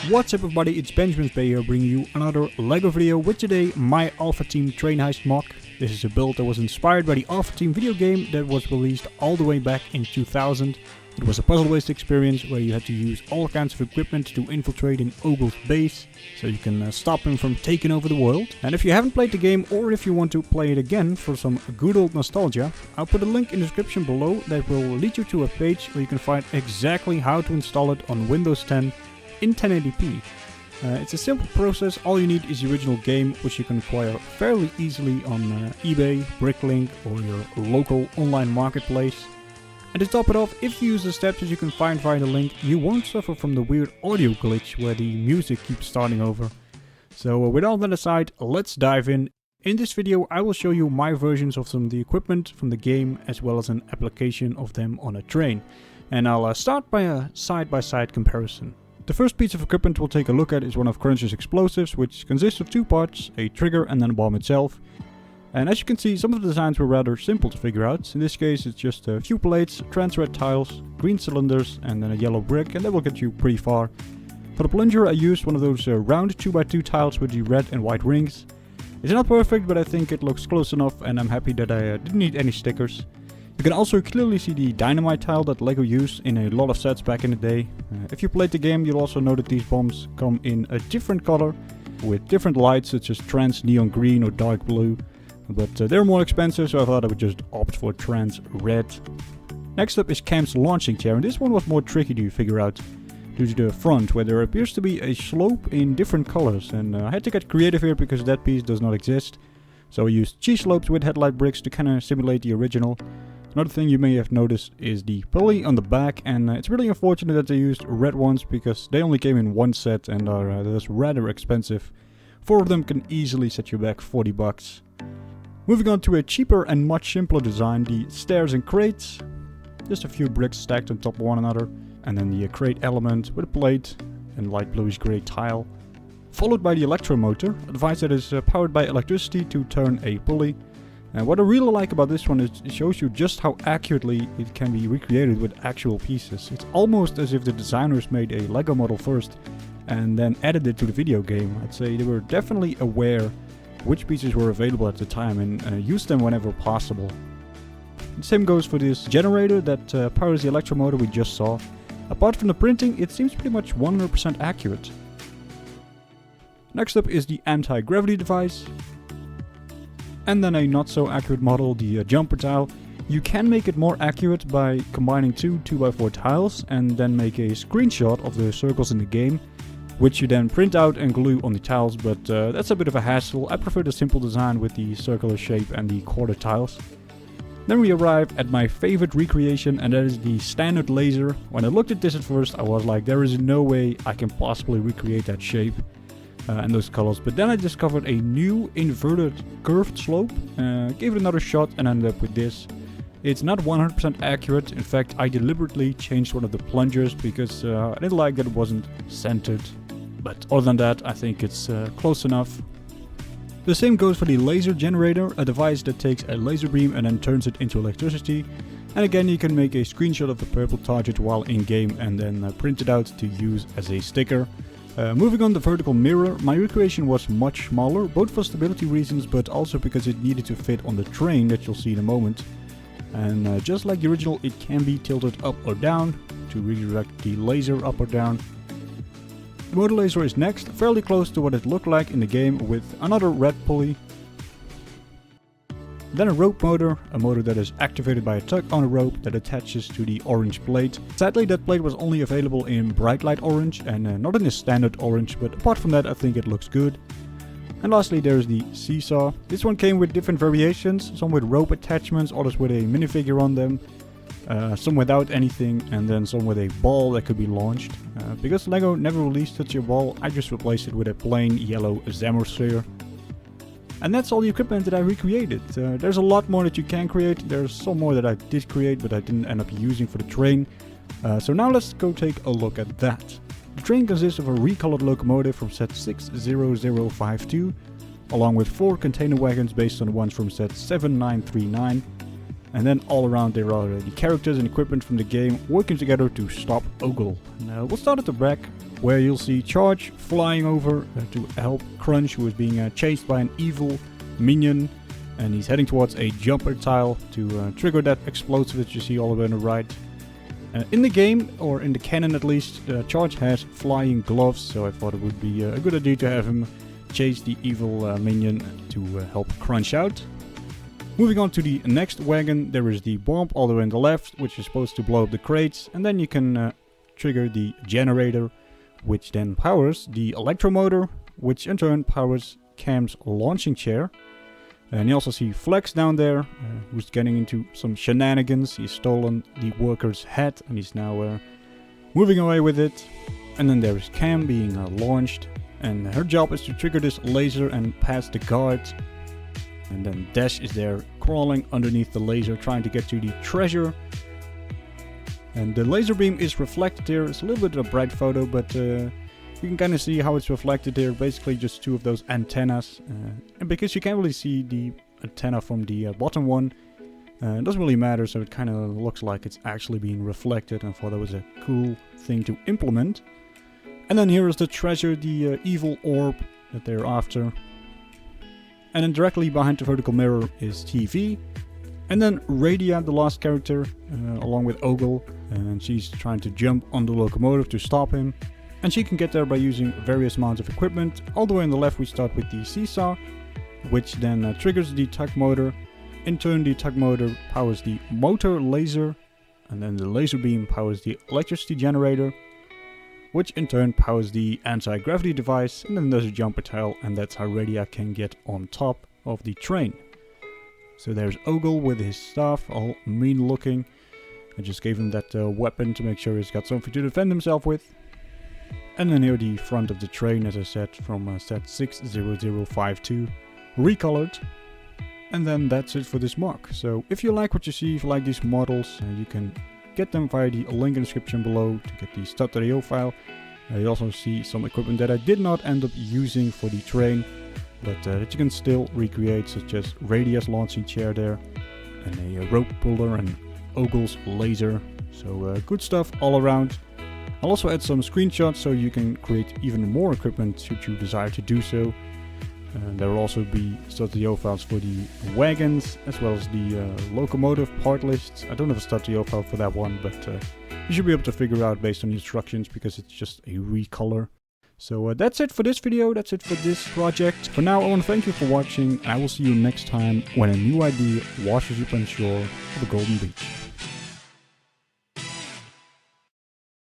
What's up everybody, it's Benjamin here bringing you another LEGO video with today my Alpha Team Train Heist mock. This is a build that was inspired by the Alpha Team video game that was released all the way back in 2000. It was a puzzle-based experience where you had to use all kinds of equipment to infiltrate an ogre's base, so you can stop him from taking over the world. And if you haven't played the game, or if you want to play it again for some good old nostalgia, I'll put a link in the description below that will lead you to a page where you can find exactly how to install it on Windows 10 in 1080p. It's a simple process. All you need is the original game, which you can acquire fairly easily on eBay, Bricklink, or your local online marketplace. And to top it off, if you use the steps that you can find via the link, you won't suffer from the weird audio glitch where the music keeps starting over. So with all that aside, let's dive in. In this video I will show you my versions of some of the equipment from the game, as well as an application of them on a train. And I'll start by a side-by-side comparison. The first piece of equipment we'll take a look at is one of Crunch's explosives, which consists of two parts, a trigger and then a bomb itself. And as you can see, some of the designs were rather simple to figure out. In this case it's just a few plates, trans red tiles, green cylinders and then a yellow brick, and that will get you pretty far. For the plunger I used one of those round 2x2 tiles with the red and white rings. It's not perfect, but I think it looks close enough, and I'm happy that I didn't need any stickers. You can also clearly see the dynamite tile that LEGO used in a lot of sets back in the day. If you played the game, you'll also know that these bombs come in a different color with different lights, such as trans neon green or dark blue. But they're more expensive, so I thought I would just opt for trans red. Next up is Cam's launching chair, and this one was more tricky to figure out due to the front, where there appears to be a slope in different colors, and I had to get creative here because that piece does not exist. So I used cheese slopes with headlight bricks to kind of simulate the original. Another thing you may have noticed is the pulley on the back, and it's really unfortunate that they used red ones because they only came in one set and are thus rather expensive. 4 of them can easily set you back 40 bucks. Moving on to a cheaper and much simpler design, the stairs and crates. Just a few bricks stacked on top of one another, and then the crate element with a plate and light bluish grey tile. Followed by the electromotor, a device that is powered by electricity to turn a pulley. And what I really like about this one is it shows you just how accurately it can be recreated with actual pieces. It's almost as if the designers made a LEGO model first and then added it to the video game. I'd say they were definitely aware which pieces were available at the time and used them whenever possible. The same goes for this generator that powers the electromotor we just saw. Apart from the printing, it seems pretty much 100% accurate. Next up is the anti-gravity device. And then a not so accurate model, the jumper tile. You can make it more accurate by combining two 2x4 tiles and then make a screenshot of the circles in the game, which you then print out and glue on the tiles, but that's a bit of a hassle. I prefer the simple design with the circular shape and the quarter tiles. Then we arrive at my favorite recreation, and that is the standard laser. When I looked at this at first, I was like, there is no way I can possibly recreate that shape and those colors. But then I discovered a new inverted curved slope, gave it another shot and ended up with this. It's not 100% accurate. In fact, I deliberately changed one of the plungers because I didn't like that it wasn't centered. But other than that, I think it's close enough. The same goes for the laser generator, a device that takes a laser beam and then turns it into electricity. And again, you can make a screenshot of the purple target while in game and then print it out to use as a sticker. Moving on, the vertical mirror, my recreation was much smaller, both for stability reasons but also because it needed to fit on the train that you'll see in a moment. And just like the original, it can be tilted up or down to redirect the laser up or down. The motor laser is next, fairly close to what it looked like in the game, with another red pulley. Then a rope motor, a motor that is activated by a tug on a rope that attaches to the orange plate. Sadly, that plate was only available in bright light orange and not in the standard orange, but apart from that I think it looks good. And lastly, there's the seesaw. This one came with different variations, some with rope attachments, others with a minifigure on them, some without anything, and then some with a ball that could be launched. Because LEGO never released such a ball, I just replaced it with a plain yellow Zamor sphere. And that's all the equipment that I recreated. There's a lot more that you can create. There's some more that I did create but I didn't end up using for the train. So now let's go take a look at that. The train consists of a recolored locomotive from set 60052, along with 4 container wagons based on the ones from set 7939. And then all around there are the characters and equipment from the game working together to stop Ogle. Now we'll start at the back, where you'll see Charge flying over to help Crunch, who is being chased by an evil minion. And he's heading towards a jumper tile to trigger that explosive that you see all the way on the right. In the game, or in the canon at least, Charge has flying gloves, so I thought it would be a good idea to have him chase the evil minion to help Crunch out. Moving on to the next wagon, there is the bomb all the way on the left, which is supposed to blow up the crates, and then you can trigger the generator, which then powers the electromotor, which in turn powers Cam's launching chair. And you also see Flex down there, who's getting into some shenanigans. He's stolen the worker's hat, and he's now moving away with it. And then there is Cam being launched, and her job is to trigger this laser and pass the guard. And then Dash is there crawling underneath the laser, trying to get to the treasure. And the laser beam is reflected here. It's a little bit of a bright photo, but you can kind of see how it's reflected here. Basically just two of those antennas. And because you can't really see the antenna from the bottom one, it doesn't really matter, so it kind of looks like it's actually being reflected. And I thought that was a cool thing to implement. And then here is the treasure, the evil orb that they're after. And then directly behind the vertical mirror is TV. And then Radia, the last character, along with Ogle. And she's trying to jump on the locomotive to stop him. And she can get there by using various amounts of equipment. All the way on the left we start with the seesaw, which then triggers the tug motor. In turn the tug motor powers the motor laser. And then the laser beam powers the electricity generator, which in turn powers the anti-gravity device, and then there's a jumper tile, and that's how Radia can get on top of the train. So there's Ogle with his staff, all mean looking. I just gave him that weapon to make sure he's got something to defend himself with. And then here the front of the train, as I said, from set 60052, recolored. And then that's it for this mock. So if you like what you see, if you like these models, you can get them via the link in the description below to get the stud.io file. You also see some equipment that I did not end up using for the train, but that you can still recreate, such as Radia's launching chair there, and a rope puller and Ogle's laser. So good stuff all around. I'll also add some screenshots so you can create even more equipment should you desire to do so. There will also be stud.io files for the wagons, as well as the locomotive part lists. I don't have a stud.io file for that one, but you should be able to figure out based on the instructions, because it's just a recolor. So that's it for this video, that's it for this project. For now, I want to thank you for watching, and I will see you next time when a new idea washes up on shore of the Golden Beach.